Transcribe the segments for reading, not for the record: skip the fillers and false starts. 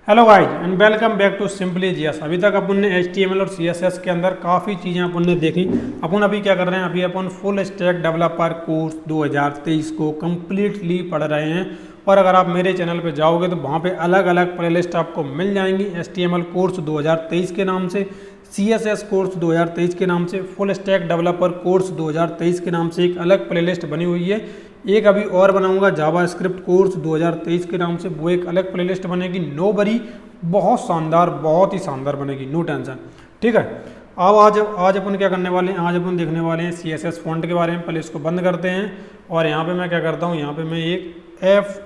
Hello guys and welcome back to simply GS. अभी तक अपन ने HTML और CSS के अंदर काफ़ी चीज़ें अपन ने देखी। अपन अभी क्या कर रहे हैं, अभी अपन फुल स्टैक डेवलपर कोर्स 2023 को कम्प्लीटली पढ़ रहे हैं। और अगर आप मेरे चैनल पे जाओगे तो वहाँ पे अलग अलग प्लेलिस्ट आपको मिल जाएंगी। HTML कोर्स 2023 के नाम से, CSS कोर्स 2023 के नाम से, फुल स्टैक डेवलपर कोर्स 2023 के नाम से एक अलग प्लेलिस्ट बनी हुई है। एक अभी और बनाऊंगा जावा स्क्रिप्ट कोर्स 2023 के नाम से, वो एक अलग प्लेलिस्ट बनेगी। नो बरी, बहुत शानदार, बहुत ही शानदार बनेगी, नो टेंशन। ठीक है, अब आज अपन क्या करने वाले हैं, आज अपन देखने वाले हैं CSS फॉन्ट के बारे में। पहले इसको बंद करते हैं और यहाँ पे मैं क्या करता हूँ, यहाँ पे मैं एक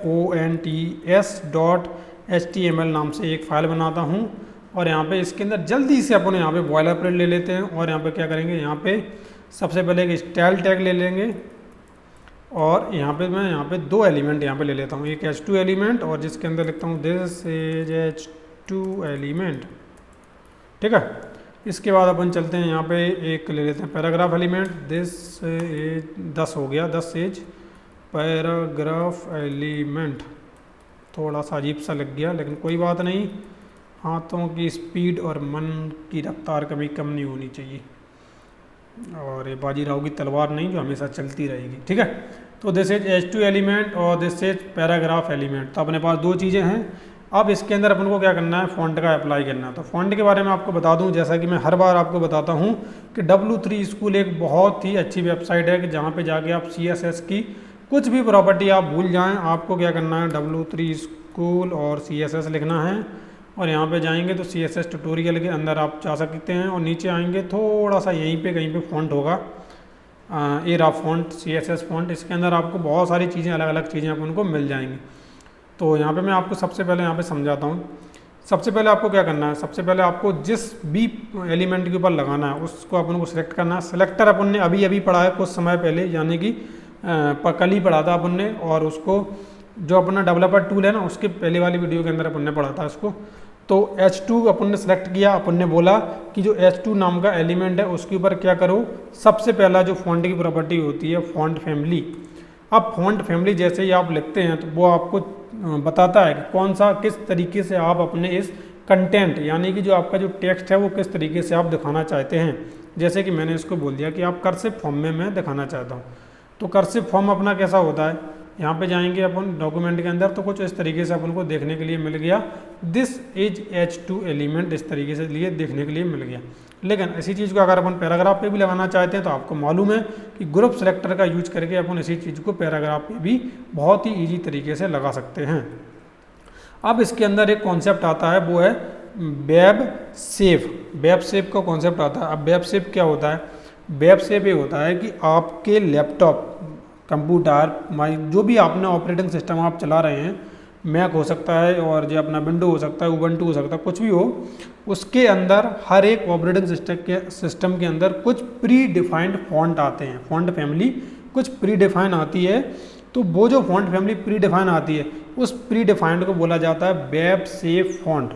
fonts.html नाम से एक फ़ाइल बनाता हूँ। और यहाँ पे इसके अंदर जल्दी से अपन यहाँ पे बॉयलर प्रिंट ले लेते हैं। और यहाँ पे क्या करेंगे, यहाँ पे सबसे पहले एक स्टाइल टैग ले लेंगे। और यहाँ पे दो एलिमेंट यहाँ पे ले लेता हूँ, एक H2 एलिमेंट और जिसके अंदर लिखता हूँ दिस इज H2 एलिमेंट। ठीक है, इसके बाद अपन चलते हैं यहाँ पे एक ले लेते हैं पैराग्राफ एलिमेंट। दिस इज 10 हो गया, 10 इज पैराग्राफ एलिमेंट। थोड़ा सा अजीब सा लग गया लेकिन कोई बात नहीं, हाथों की स्पीड और मन की रफ्तार कभी कम नहीं होनी चाहिए। और ये बाजीराव की तलवार नहीं जो हमेशा चलती रहेगी। ठीक है, तो दिस इज H2 एलिमेंट और दिस इज पैराग्राफ एलिमेंट। तो अपने पास दो चीज़ें हैं। अब इसके अंदर अपन को क्या करना है, फ़ॉन्ट का अप्लाई करना है। तो फ़ॉन्ट के बारे में आपको बता दूं, जैसा कि मैं हर बार आपको बताता हूं कि W3 स्कूल एक बहुत ही अच्छी वेबसाइट है कि जहां पे जाके आप CSS की कुछ भी प्रॉपर्टी आप भूल जाएं। आपको क्या करना है, W3 स्कूल और CSS लिखना है और यहाँ पे जाएंगे तो CSS ट्यूटोरियल के अंदर आप जा सकते हैं। और नीचे आएंगे थोड़ा सा यहीं पे कहीं पे फ़ॉन्ट होगा, ये रहा फ़ॉन्ट, CSS फ़ॉन्ट। इसके अंदर आपको बहुत सारी चीज़ें, अलग अलग चीज़ें अपन को मिल जाएंगी। तो यहाँ पे मैं आपको सबसे पहले यहाँ पे समझाता हूँ। सबसे पहले आपको क्या करना है, सबसे पहले आपको जिस भी एलिमेंट के ऊपर लगाना है उसको अपन को सिलेक्ट करना है। सेलेक्टर अपन ने अभी अभी पढ़ा है कुछ समय पहले, यानी कि कल ही पढ़ा था अपन ने। और उसको जो अपना डेवलपर टूल है ना, उसके पहले वाली वीडियो के अंदर अपन ने पढ़ा था उसको। तो H2 अपन ने सेलेक्ट किया। अपन ने बोला कि जो H2 नाम का एलिमेंट है उसके ऊपर क्या करो, सबसे पहला जो फॉन्ट की प्रॉपर्टी होती है फॉन्ट फैमिली। अब फॉन्ट फैमिली जैसे ही आप लिखते हैं तो वो आपको बताता है कि कौन सा, किस तरीके से आप अपने इस कंटेंट, यानी कि जो आपका जो टेक्स्ट है वो किस तरीके से आप दिखाना चाहते हैं। जैसे कि मैंने इसको बोल दिया कि आप कर्सिव फॉर्म में मैं दिखाना चाहता हूँ। तो कर्सिव फॉर्म अपना कैसा होता है, यहाँ पे जाएंगे अपन डॉक्यूमेंट के अंदर तो कुछ इस तरीके से अपन को देखने के लिए मिल गया, दिस इज H2 एलिमेंट, इस तरीके से लिए देखने के लिए मिल गया। लेकिन इसी चीज़ को अगर अपन पैराग्राफ पे भी लगाना चाहते हैं तो आपको मालूम है कि ग्रुप सेलेक्टर का यूज करके अपन इसी चीज़ को पैराग्राफ पे भी बहुत ही ईजी तरीके से लगा सकते हैं। अब इसके अंदर एक कॉन्सेप्ट आता है, वो है वेब सेव। वेब सेव का कॉन्सेप्ट आता है। अब वेब सेव क्या होता है, वेब सेव ये होता है कि आपके लैपटॉप, कंप्यूटर, जो भी आपने ऑपरेटिंग सिस्टम आप चला रहे हैं, मैक हो सकता है और जो अपना विंडो हो सकता है, उबंटू हो सकता है, कुछ भी हो, उसके अंदर हर एक ऑपरेटिंग सिस्टम के अंदर कुछ प्री डिफाइंड फॉन्ट आते हैं। फॉन्ट फैमिली कुछ प्री डिफाइन आती है। तो वो जो फॉन्ट फैमिली प्री डिफाइन आती है उस प्री डिफाइंड को बोला जाता है वेब सेव फॉन्ट।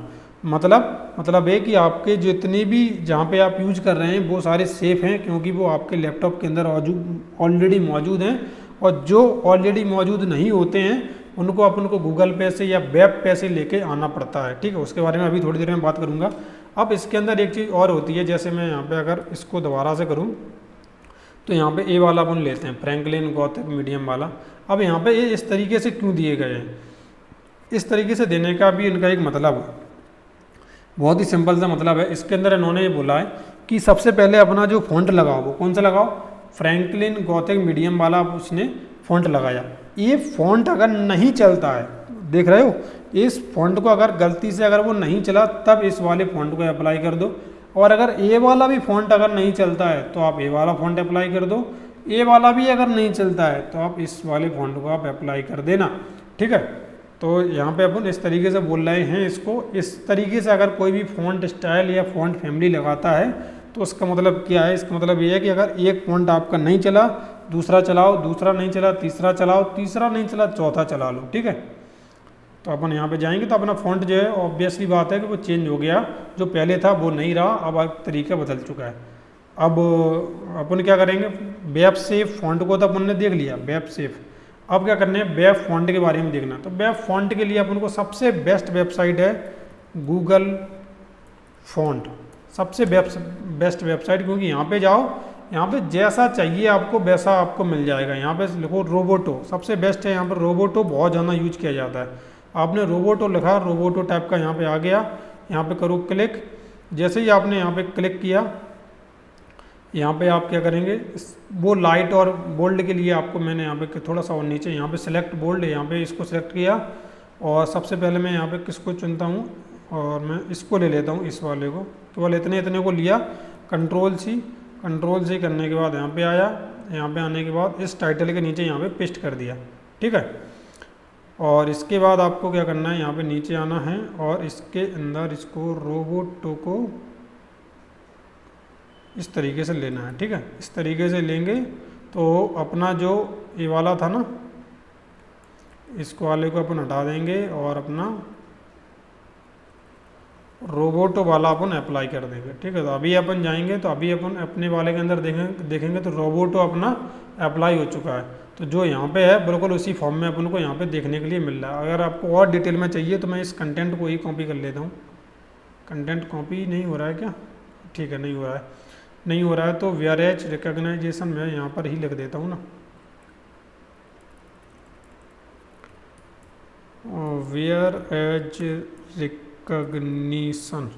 मतलब है कि आपके जितने भी जहाँ पे आप यूज कर रहे हैं वो सारे सेफ हैं, क्योंकि वो आपके लैपटॉप के अंदर ऑलरेडी मौजूद हैं। और जो ऑलरेडी मौजूद नहीं होते हैं उनको अपन को गूगल पे से या वेब पे से लेके आना पड़ता है। ठीक है, उसके बारे में अभी थोड़ी देर में बात करूँगा। अब इसके अंदर एक चीज़ और होती है, जैसे मैं यहाँ पे अगर इसको दोबारा से करूँ तो यहाँ पे ए वाला अपन लेते हैं, फ्रैंकलिन गॉथिक मीडियम वाला। अब यहाँ पे ये इस तरीके से क्यों दिए गए हैं, इस तरीके से देने का भी इनका एक मतलब है, बहुत ही सिंपल सा मतलब है। इसके अंदर इन्होंने ये बोला है कि सबसे पहले अपना जो फॉन्ट लगाओ वो कौन सा लगाओ, फ्रैंकलिन गॉथिक मीडियम वाला उसने फॉन्ट लगाया। ये फॉन्ट अगर नहीं चलता है, देख रहे हो, इस फॉन्ट को अगर गलती से अगर वो नहीं चला तब इस वाले फॉन्ट को अप्लाई कर दो। और अगर ए वाला भी फॉन्ट अगर नहीं चलता है तो आप ए वाला फॉन्ट अप्लाई कर दो। ए वाला भी अगर नहीं चलता है तो आप इस वाले फॉन्ट को आप अप्लाई कर देना। ठीक है, तो यहाँ पे अपन इस तरीके से बोल रहे हैं इसको। इस तरीके से अगर कोई भी फॉन्ट स्टाइल या फॉन्ट फैमिली लगाता है तो उसका मतलब क्या है, इसका मतलब ये है कि अगर एक फॉन्ट आपका नहीं चला, दूसरा चलाओ, दूसरा नहीं चला, तीसरा चलाओ, तीसरा नहीं चला, चौथा चला लो। ठीक है, तो अपन यहाँ पे जाएंगे तो अपना फॉन्ट जो है ऑब्वियसली बात है कि वो चेंज हो गया, जो पहले था वो नहीं रहा, अब तरीका बदल चुका है। अब अपन क्या करेंगे, वेब सेव फॉन्ट को तो अपन ने देख लिया, वेब सेव। अब क्या करना है, वेब फॉन्ट के बारे में देखना। तो वेब फॉन्ट के लिए अपन को सबसे बेस्ट वेबसाइट है गूगल फॉन्ट सबसे बेस्ट वेबसाइट, क्योंकि यहाँ पे जाओ, यहाँ पे जैसा चाहिए आपको वैसा आपको मिल जाएगा। यहाँ पे लिखो रोबोटो, सबसे बेस्ट है। यहाँ पर रोबोटो बहुत ज़्यादा यूज किया जाता है। आपने रोबोटो लिखा, रोबोटो टाइप का यहाँ पे आ गया। यहाँ पे करो क्लिक। जैसे ही आपने यहाँ पे क्लिक किया, यहाँ पे आप क्या करेंगे, वो लाइट और बोल्ड के लिए आपको मैंने यहाँ पे थोड़ा सा और नीचे यहाँ पे सेलेक्ट बोल्ड है, यहाँ पे इसको सेलेक्ट किया। और सबसे पहले मैं यहाँ पे किसको चुनता हूँ, और मैं इसको ले लेता हूँ, इस वाले को, केवल इतने इतने को लिया। कंट्रोल सी करने के बाद यहाँ पे आया। यहाँ पे आने के बाद इस टाइटल के नीचे यहाँ पे पेस्ट कर दिया, ठीक है। और इसके बाद आपको क्या करना है, यहाँ पे नीचे आना है और इसके अंदर इसको रोबोटो को इस तरीके से लेना है, ठीक है। इस तरीके से लेंगे तो अपना जो ये वाला था ना, इसको वाले को अपन हटा देंगे और अपना रोबोटो वाला अपन अप्लाई कर देंगे, ठीक है। तो अभी अपन जाएंगे तो अभी अपन अपने वाले के अंदर देखेंगे तो रोबोटो अपना अप्लाई हो चुका है। तो जो यहाँ पे है बिल्कुल उसी फॉर्म में अपन को यहाँ पे देखने के लिए मिल रहा है। अगर आपको और डिटेल में चाहिए तो मैं इस कंटेंट को ही कॉपी कर लेता हूँ। कंटेंट कॉपी नहीं हो रहा है क्या, ठीक है, नहीं हो रहा है तो वेयर एज रिकॉग्नाइजेशन मैं यहाँ पर ही लिख देता हूँ ना, वेयर एज रिकॉग्निशन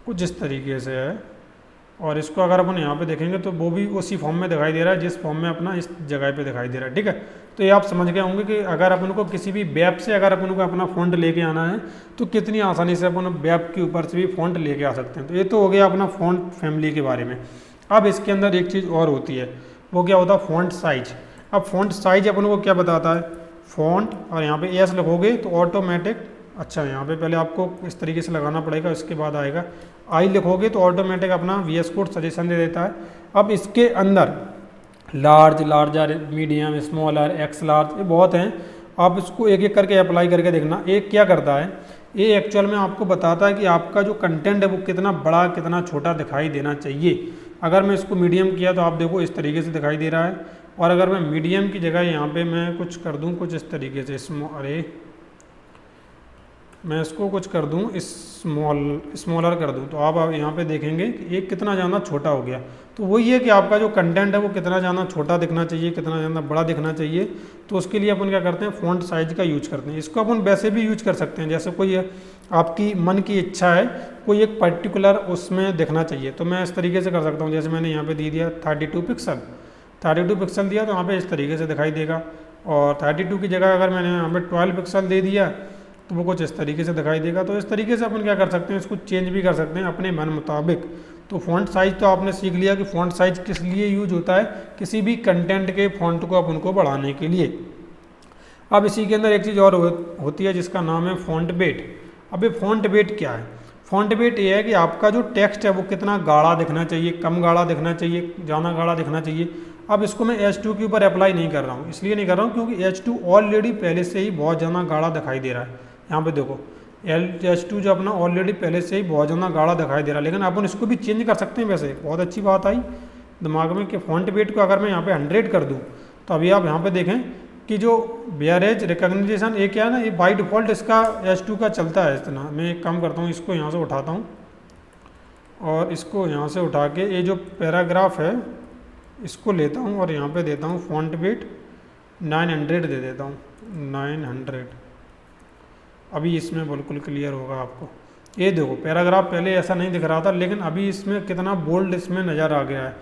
कुछ इस तरीके से है। और इसको अगर अपन यहाँ पे देखेंगे तो वो भी उसी फॉर्म में दिखाई दे रहा है जिस फॉर्म में अपना इस जगह पे दिखाई दे रहा है, ठीक है। तो ये आप समझ गए होंगे कि अगर अपन को किसी भी वेब से अगर अपन को अपना फ़ॉन्ट लेके आना है तो कितनी आसानी से अपन वेब के ऊपर से भी फ़ॉन्ट लेके आ सकते हैं। तो ये तो हो गया अपना फ़ॉन्ट फैमिली के बारे में। अब इसके अंदर एक चीज़ और होती है, वो क्या होता है, फ़ॉन्ट साइज। अब फ़ॉन्ट साइज अपन को क्या बताता है, फ़ॉन्ट और यहाँ पे एस लिखोगे तो ऑटोमेटिक, अच्छा यहाँ पे पहले आपको इस तरीके से लगाना पड़ेगा, इसके बाद आएगा। आई लिखोगे तो ऑटोमेटिक अपना VS कोड सजेशन दे देता है। अब इसके अंदर large, larger, medium, smaller, x large, ये बहुत हैं। आप इसको एक एक करके अप्लाई करके देखना। एक क्या करता है, ये एक्चुअल में आपको बताता है कि आपका जो कंटेंट है वो कितना बड़ा कितना छोटा दिखाई देना चाहिए। अगर मैं इसको मीडियम किया तो आप देखो इस तरीके से दिखाई दे रहा है। और अगर मैं मीडियम की जगह यहाँ पे मैं कुछ कर दूँ कुछ इस तरीके से, मैं इसको कुछ कर दूँ स्मॉलर कर दूँ, तो आप यहाँ पे देखेंगे कि ये कितना ज़्यादा छोटा हो गया। तो वही है कि आपका जो कंटेंट है वो कितना ज़्यादा छोटा दिखना चाहिए, कितना ज़्यादा बड़ा दिखना चाहिए। तो उसके लिए अपन क्या करते हैं, फ़ॉन्ट साइज का यूज करते हैं। इसको अपन वैसे भी यूज कर सकते हैं, जैसे कोई आपकी मन की इच्छा है, कोई एक पर्टिकुलर उसमें दिखना चाहिए, तो मैं इस तरीके से कर सकता हूँ। जैसे मैंने यहाँ पर दे दिया 32 पिक्सल दिया तो यहाँ पर इस तरीके से दिखाई देगा। और 32 की जगह अगर मैंने यहाँ पर 12 पिक्सल दे दिया तो वो कुछ इस तरीके से दिखाई देगा। तो इस तरीके से अपन क्या कर सकते हैं, इसको चेंज भी कर सकते हैं अपने मन मुताबिक। तो फ़ॉन्ट साइज़ तो आपने सीख लिया कि फ़ॉन्ट साइज़ किस लिए यूज होता है, किसी भी कंटेंट के फ़ॉन्ट को अपन को बढ़ाने के लिए। अब इसी के अंदर एक चीज़ और होती है जिसका नाम है फ़ॉन्ट वेट। अब ये फ़ॉन्ट वेट क्या है, फ़ॉन्ट वेट ये है कि आपका जो टेक्स्ट है वो कितना गाढ़ा दिखना चाहिए, कम गाढ़ा दिखना चाहिए, ज़्यादा गाढ़ा दिखना चाहिए। अब इसको मैं H2 के ऊपर अप्लाई नहीं कर रहा हूँ, इसलिए नहीं कर रहा हूँ क्योंकि H2 ऑलरेडी पहले से ही बहुत ज़्यादा गाढ़ा दिखाई दे रहा है। यहाँ पे देखो H2 जो अपना ऑलरेडी पहले से ही बहुत ज़्यादा गाढ़ा दिखाई दे रहा है, लेकिन अपन इसको भी चेंज कर सकते हैं। वैसे बहुत अच्छी बात आई दिमाग में कि फ़ॉन्ट वेट को अगर मैं यहाँ पे 100 कर दूँ तो अभी आप यहाँ पे देखें कि जो बेयरेज रिकॉग्निशन ये क्या है ना, ये बाई डिफ़ॉल्ट इसका H2 का चलता है इतना। मैं एक काम करता हूँ, इसको यहाँ से उठाता हूँ और इसको यहाँ से उठा के ये जो पैराग्राफ है इसको लेता हूँ और यहाँ पे देता हूँ फ़ॉन्ट वेट 900 दे देता हूँ, 900। अभी इसमें बिल्कुल क्लियर होगा आपको। ये देखो पैराग्राफ पहले ऐसा नहीं दिख रहा था, लेकिन अभी इसमें कितना बोल्ड इसमें नज़र आ गया है।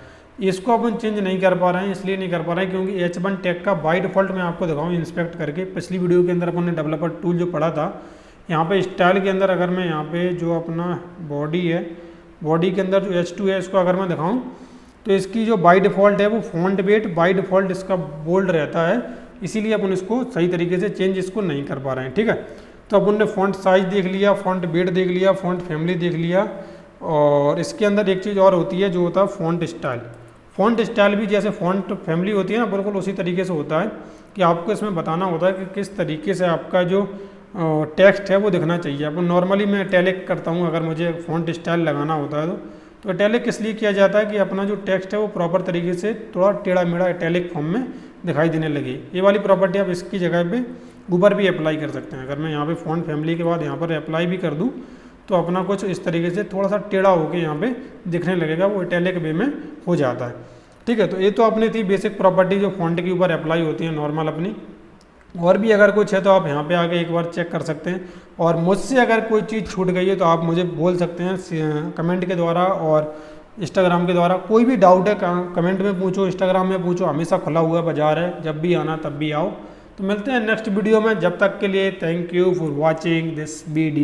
इसको अपन चेंज नहीं कर पा रहे हैं, इसलिए नहीं कर पा रहे हैं क्योंकि H1 टैग का बाय डिफ़ॉल्ट मैं आपको दिखाऊँ इंस्पेक्ट करके। पिछली वीडियो के अंदर अपन ने डेवलपर टूल जो पढ़ा था, यहाँ पे स्टाइल के अंदर अगर मैं यहाँ पे जो अपना बॉडी है, बॉडी के अंदर जो H2 है इसको अगर मैं दिखाऊँ तो इसकी जो बाय डिफ़ॉल्ट है वो फ़ॉन्ट वेट बाय डिफ़ॉल्ट इसका बोल्ड रहता है, इसीलिए अपन इसको सही तरीके से चेंज इसको नहीं कर पा रहे हैं, ठीक है। तो अपन ने फ़ॉन्ट साइज देख लिया, फ़ॉन्ट वेट देख लिया, फ़ॉन्ट फैमिली देख लिया। और इसके अंदर एक चीज़ और होती है जो होता है फ़ॉन्ट स्टाइल। फ़ॉन्ट स्टाइल भी जैसे फ़ॉन्ट फैमिली होती है ना, बिल्कुल उसी तरीके से होता है कि आपको इसमें बताना होता है कि किस तरीके से आपका जो टेक्स्ट है वो दिखना चाहिए। अब नॉर्मली मैं इटैलिक करता हूँ अगर मुझे फ़ॉन्ट स्टाइल लगाना होता है तो इटैलिक इसलिए किया जाता है कि अपना जो टेक्स्ट है वो प्रॉपर तरीके से थोड़ा टेढ़ा मेढ़ा इटैलिक फॉर्म में दिखाई देने लगे। ये वाली प्रॉपर्टी आप इसकी जगह पे ऊपर भी अप्लाई कर सकते हैं। अगर मैं यहाँ पे फ़ॉन्ट फैमिली के बाद यहाँ पर अप्लाई भी कर दूँ तो अपना कुछ इस तरीके से थोड़ा सा टेढ़ा होकर यहाँ पे दिखने लगेगा, वो इटैलिक वे में हो जाता है। ठीक है, तो ये तो अपनी थी बेसिक प्रॉपर्टी जो फ़ॉन्ट के ऊपर अप्लाई होती है नॉर्मल अपनी। और भी अगर कुछ है तो आप यहाँ पे आके एक बार चेक कर सकते हैं। और मुझसे अगर कोई चीज़ छूट गई है तो आप मुझे बोल सकते हैं कमेंट के द्वारा और इंस्टाग्राम के द्वारा। कोई भी डाउट है कमेंट में पूछो, इंस्टाग्राम में पूछो, हमेशा खुला हुआ बाजार है, जब भी आना तब भी आओ। तो मिलते हैं नेक्स्ट वीडियो में, जब तक के लिए thank you for watching this video.